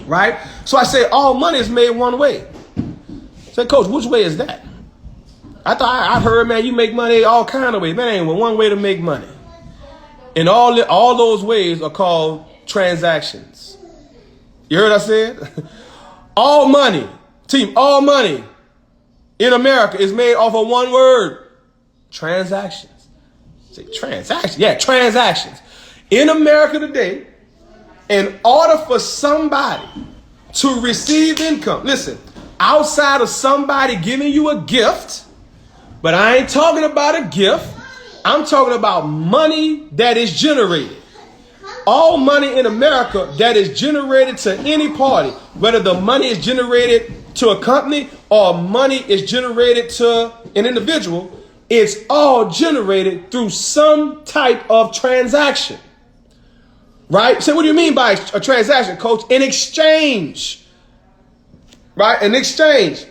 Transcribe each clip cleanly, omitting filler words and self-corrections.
right? So I say all money is made one way. I say, Coach, which way is that? I heard, man, you make money all kind of ways. Man, ain't one way to make money. And all those ways are called transactions. You heard what I said? All money, team, all money in America is made off of one word: transactions. Say transactions. Yeah, transactions. In America today, in order for somebody to receive income, listen, outside of somebody giving you a gift, but I ain't talking about a gift. I'm talking about money that is generated. All money in America that is generated to any party, whether the money is generated to a company or money is generated to an individual, it's all generated through some type of transaction. Right? So what do you mean by a transaction, Coach? An exchange. Right? An exchange.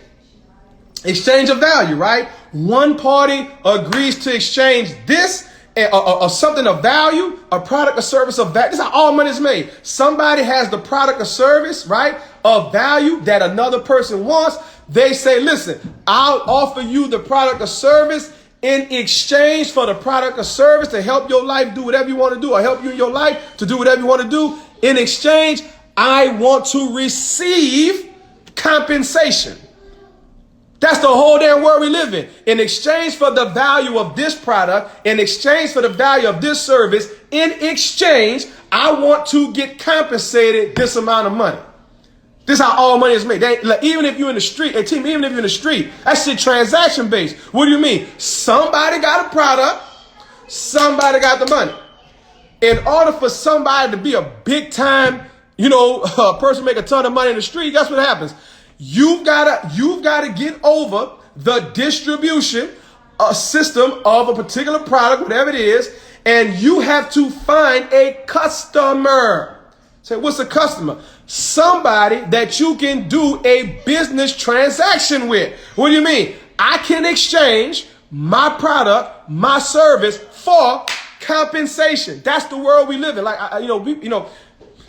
Exchange of value, right? One party agrees to exchange this or something of value, a product or service of value. This is how all money is made. Somebody has the product or service, right, of value that another person wants. They say, listen, I'll offer you the product or service in exchange for the product or service to help your life do whatever you want to do, or help you in your life to do whatever you want to do. In exchange, I want to receive compensation. That's the whole damn world we live in. In exchange for the value of this product, in exchange for the value of this service, in exchange, I want to get compensated this amount of money. This is how all money is made. Even if you're in the street, hey team, even if you're in the street, that shit transaction based. What do you mean? Somebody got a product, somebody got the money. In order for somebody to be a big time, a person make a ton of money in the street, guess what happens? You've gotta get over the distribution system of a particular product, whatever it is, and you have to find a customer. Say, what's a customer? Somebody that you can do a business transaction with. What do you mean? I can exchange my product, my service for compensation. That's the world we live in. Like,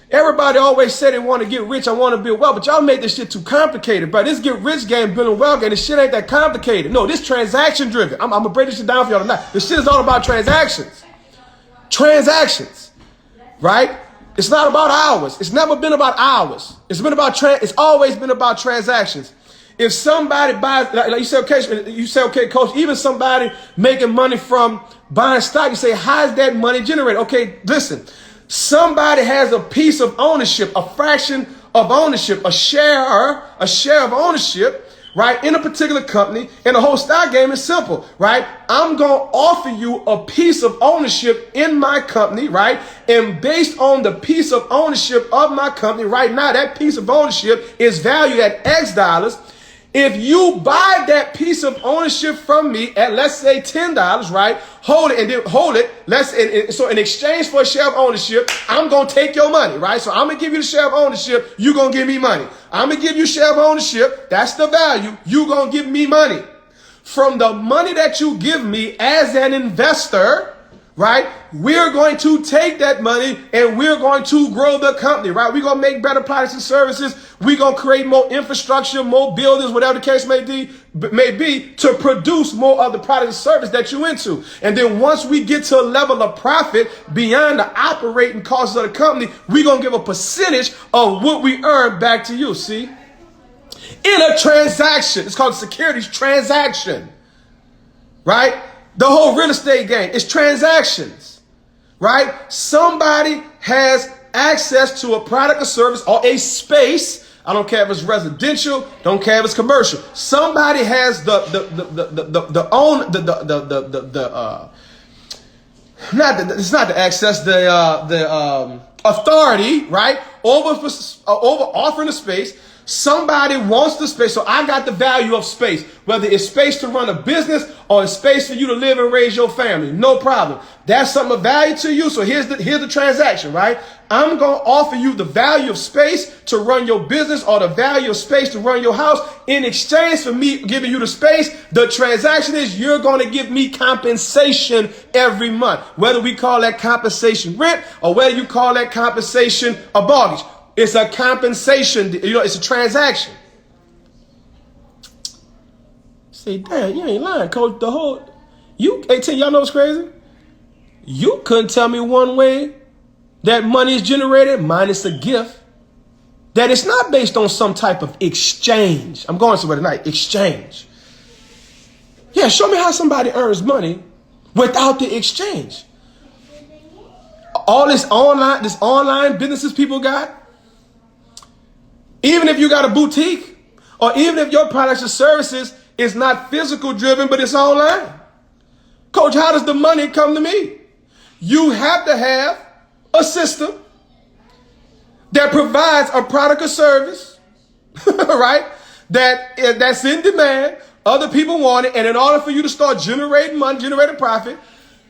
everybody always said they want to get rich, I want to build wealth, but y'all make this shit too complicated, bro. This get rich game, building wealth game, this shit ain't that complicated. No, this transaction driven. I'm gonna break this shit down for y'all tonight. This shit is all about transactions. Transactions, right? It's not about hours. It's never been about hours. It's always been about transactions. If somebody buys, like you say, okay, Coach, even somebody making money from buying stock, you say, how is that money generated? Okay, listen. Somebody has a piece of ownership, a fraction of ownership, a share of ownership, right, in a particular company. And the whole stock game is simple, right? I'm going to offer you a piece of ownership in my company, right? And based on the piece of ownership of my company right now, that piece of ownership is valued at X dollars. If you buy that piece of ownership from me at, let's say, $10, right? Hold it. So in exchange for a share of ownership, I'm going to take your money, right? So I'm going to give you the share of ownership. You're going to give me money. I'm going to give you a share of ownership. That's the value. You're going to give me money. From the money that you give me as an investor, right, we're going to take that money and we're going to grow the company, right? We're going to make better products and services. We're going to create more infrastructure, more buildings, whatever the case may be, to produce more of the product and service that you're into. And then once we get to a level of profit beyond the operating costs of the company, we're going to give a percentage of what we earn back to you, see? In a transaction, it's called a securities transaction, right? The whole real estate game is transactions, right? Somebody has access to a product or service or a space. I don't care if it's residential, don't care if it's commercial. Somebody has authority, right? Over offering a space. Somebody wants the space, so I got the value of space, whether it's space to run a business or it's space for you to live and raise your family. No problem. That's something of value to you. So here's the transaction, right? I'm going to offer you the value of space to run your business or the value of space to run your house. In exchange for me giving you the space, the transaction is you're going to give me compensation every month, whether we call that compensation rent or whether you call that compensation a mortgage. It's a compensation. It's a transaction. Say, damn, you ain't lying, coach. Y'all know what's crazy? You couldn't tell me one way that money is generated minus a gift, that it's not based on some type of exchange. I'm going somewhere tonight. Exchange. Yeah, show me how somebody earns money without the exchange. All this online businesses people got, even if you got a boutique, or even if your products or services is not physical driven, but it's online. Coach, how does the money come to me? You have to have a system that provides a product or service, right? That's in demand. Other people want it. And in order for you to start generating money, generating profit,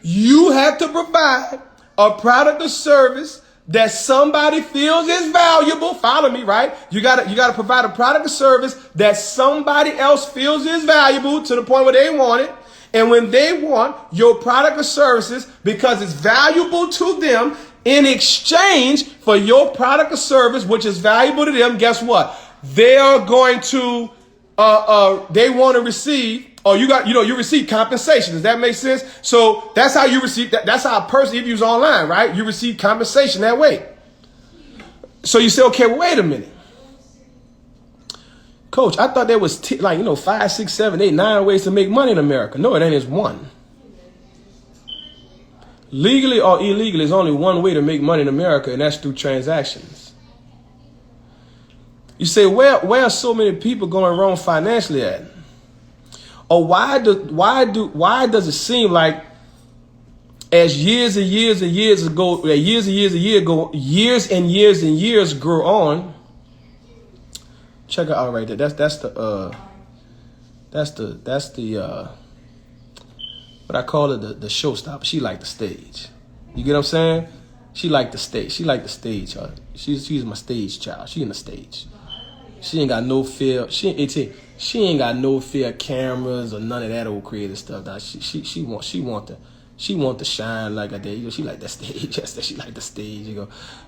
you have to provide a product or service that somebody feels is valuable. Follow me, right? You gotta provide a product or service that somebody else feels is valuable to the point where they want it. And when they want your product or services because it's valuable to them, in exchange for your product or service, which is valuable to them, guess what? They are going to, they want to receive, or you receive compensation. Does that make sense? So that's how you receive that. That's how a person, if you use online, right? You receive compensation that way. So you say, okay, well, wait a minute. Coach, I thought there was 5, 6, 7, 8, 9 ways to make money in America. No, it ain't just one. Legally or illegally, there's only one way to make money in America, and that's through transactions. You say, where are so many people going wrong financially at? Or why does it seem like as years and years and years ago, years and years grow on? Check it out right there. That's the what I call it, the showstopper. She like the stage. You get what I'm saying? She like the stage. She like the stage. She's my stage child. She in the stage. She ain't got no fear. She ain't got no fear of cameras or none of that old creative stuff. Now she want to shine like a day. She like that stage. Just that she like the stage.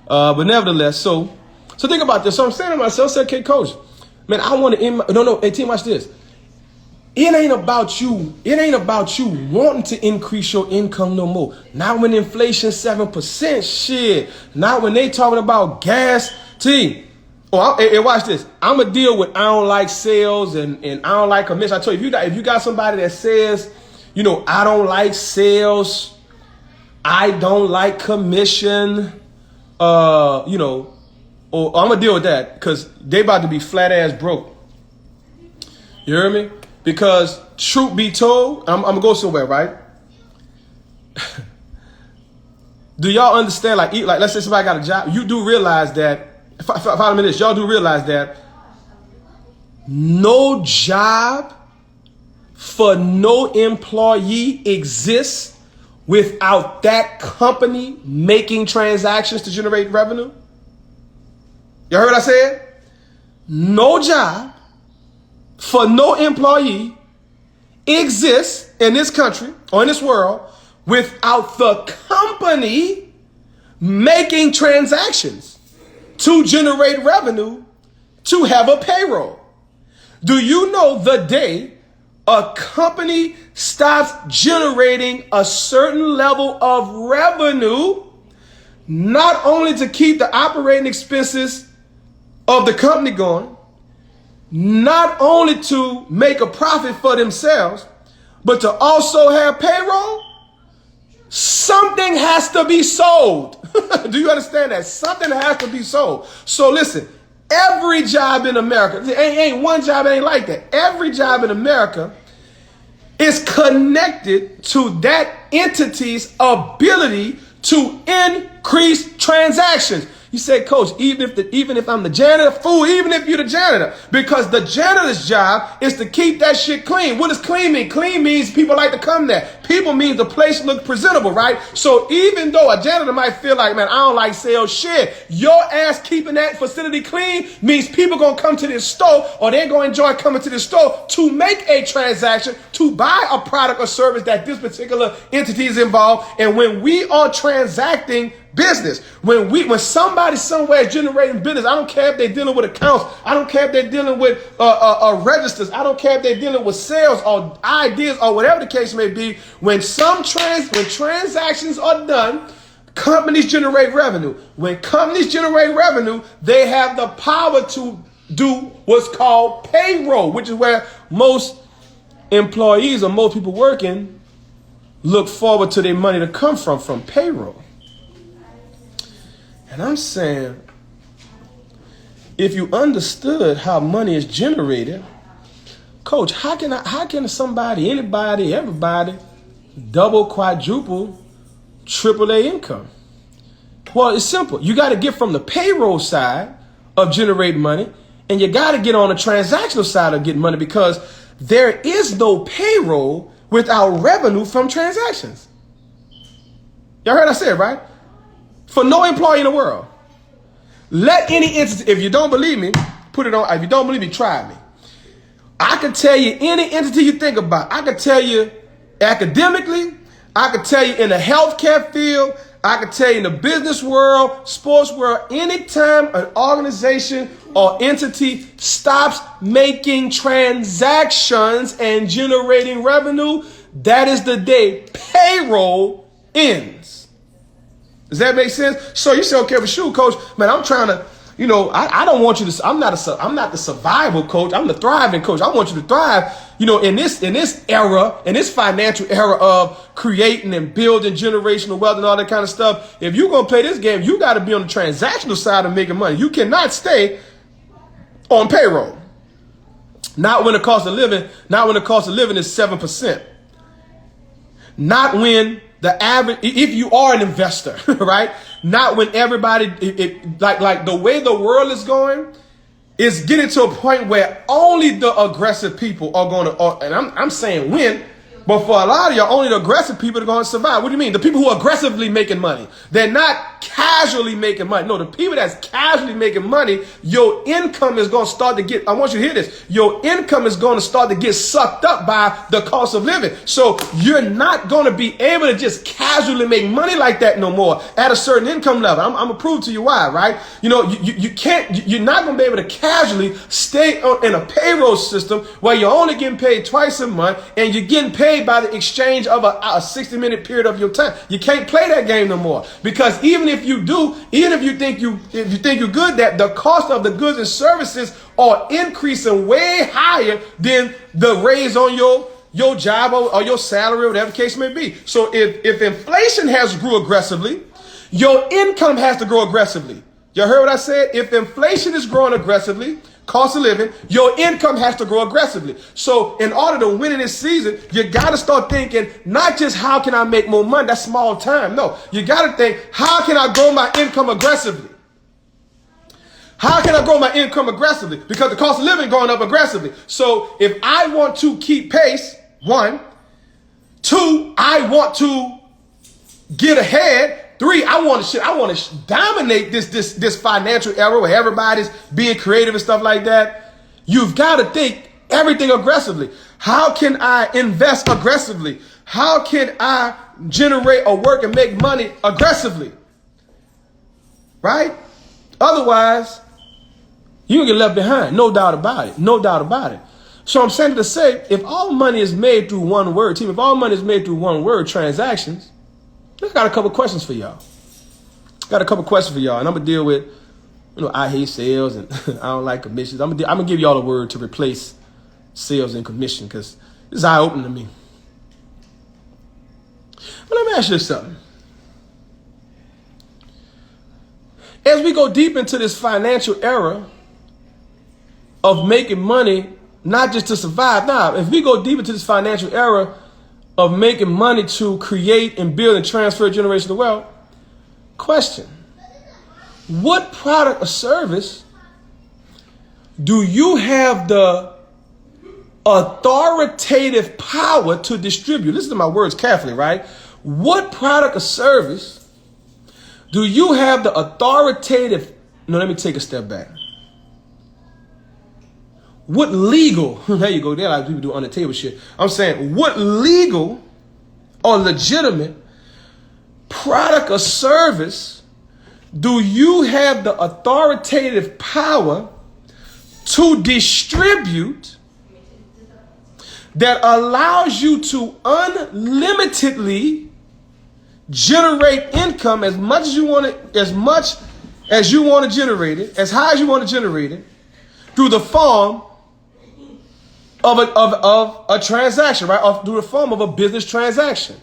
But nevertheless, so think about this. So I'm saying to myself, I said, okay, coach, man, I want to hey, team, watch this. It ain't about you. It ain't about you wanting to increase your income no more. Not when inflation 7%, shit. Not when they talking about gas. Hey, watch this. I'm gonna deal with I don't like sales and I don't like commission. I told you, if you got somebody that says, I don't like sales, I don't like commission, or I'm gonna deal with that because they about to be flat ass broke. You hear me? Because truth be told, I'm gonna go somewhere, right? Do y'all understand? Like let's say somebody got a job. You do realize that. Follow me this. Y'all do realize that no job for no employee exists without that company making transactions to generate revenue. Y'all heard what I said? No job for no employee exists in this country or in this world without the company making transactions to generate revenue to have a payroll. Do you know the day a company stops generating a certain level of revenue, not only to keep the operating expenses of the company going, not only to make a profit for themselves, but to also have payroll? Something has to be sold. Do you understand that? Something has to be sold. So listen, every job in America, ain't one job that ain't like that. Every job in America is connected to that entity's ability to increase transactions. You say, Coach, even if I'm the janitor, fool, even if you're the janitor, because the janitor's job is to keep that shit clean. What does clean mean? Clean means people like to come there. People means the place look presentable, right? So even though a janitor might feel like, man, I don't like sales, shit, your ass keeping that facility clean means people gonna come to this store, or they're gonna enjoy coming to this store to make a transaction, to buy a product or service that this particular entity is involved. And when we are transacting business. When somebody somewhere is generating business, I don't care if they're dealing with accounts. I don't care if they're dealing with registers. I don't care if they're dealing with sales or ideas or whatever the case may be. When transactions are done, companies generate revenue. When companies generate revenue, they have the power to do what's called payroll, which is where most employees or most people working look forward to their money to come from payroll. And I'm saying, if you understood how money is generated, Coach, how can somebody, anybody, everybody double, quadruple, triple their income? Well, it's simple. You got to get from the payroll side of generating money, and you got to get on the transactional side of getting money, because there is no payroll without revenue from transactions. Y'all heard I said, right? For no employee in the world. Let any entity, if you don't believe me, put it on. If you don't believe me, try me. I can tell you any entity you think about. I can tell you academically. I can tell you in the healthcare field. I can tell you in the business world, sports world, anytime an organization or entity stops making transactions and generating revenue, that is the day payroll ends. Does that make sense? So you say, okay, but shoot, Coach, man, I'm trying to, I don't want you to, I'm not the survival coach. I'm the thriving coach. I want you to thrive, in this era, in this financial era of creating and building generational wealth and all that kind of stuff. If you're going to play this game, you got to be on the transactional side of making money. You cannot stay on payroll. Not when the cost of living is 7%. Not when the average, if you are an investor, right? Not when everybody, like the way the world is going, is getting to a point where only the aggressive people are going to, and I'm saying win, but for a lot of y'all, only the aggressive people are going to survive. What do you mean? The people who are aggressively making money. They're not casually making money. No, the people that's casually making money, your income is going to start to get, I want you to hear this, your income is going to start to get sucked up by the cost of living. So you're not going to be able to just casually make money like that no more at a certain income level. I'm going to prove to you why, right? You can't, you're not going to be able to casually stay in a payroll system where you're only getting paid twice a month and you're getting paid by the exchange of a 60-minute period of your time. You can't play that game no more, because even if you think you're good, that the cost of the goods and services are increasing way higher than the raise on your job or your salary or whatever the case may be. So if inflation has grew aggressively, your income has to grow aggressively. You heard what I said? If inflation is growing aggressively, cost of living, your income has to grow aggressively. So in order to win in this season, you got to start thinking, not just how can I make more money? That's small time. No, you got to think, how can I grow my income aggressively? How can I grow my income aggressively? Because the cost of living going up aggressively. So if I want to keep pace, 1, 2, I want to get ahead. 3, I want to dominate this financial era where everybody's being creative and stuff like that. You've got to think everything aggressively. How can I invest aggressively? How can I generate or work and make money aggressively? Right? Otherwise, you're going to get left behind. No doubt about it. No doubt about it. So I'm saying to say, if all money is made through one word, team, if all money is made through one word, transactions, I got a couple questions for y'all. And I'm going to deal with, I hate sales and I don't like commissions. I'm going to give y'all a word to replace sales and commission, because this is eye-opening to me. But let me ask you something. As we go deep into this financial era of making money, not just to survive. Now, if we go deep into this financial era of making money to create and build and transfer generational wealth, question: what product or service do you have the authoritative power to distribute? Listen to my words carefully, right? What product or service do you have the authoritative? No, let me take a step back. What legal, there you go, there like people do on the table shit. I'm saying, what legal or legitimate product or service do you have the authoritative power to distribute that allows you to unlimitedly generate income as much as you want it, as much as you want to generate it, as high as you want to generate it, through the form of a transaction, right? Through the form of a business transaction.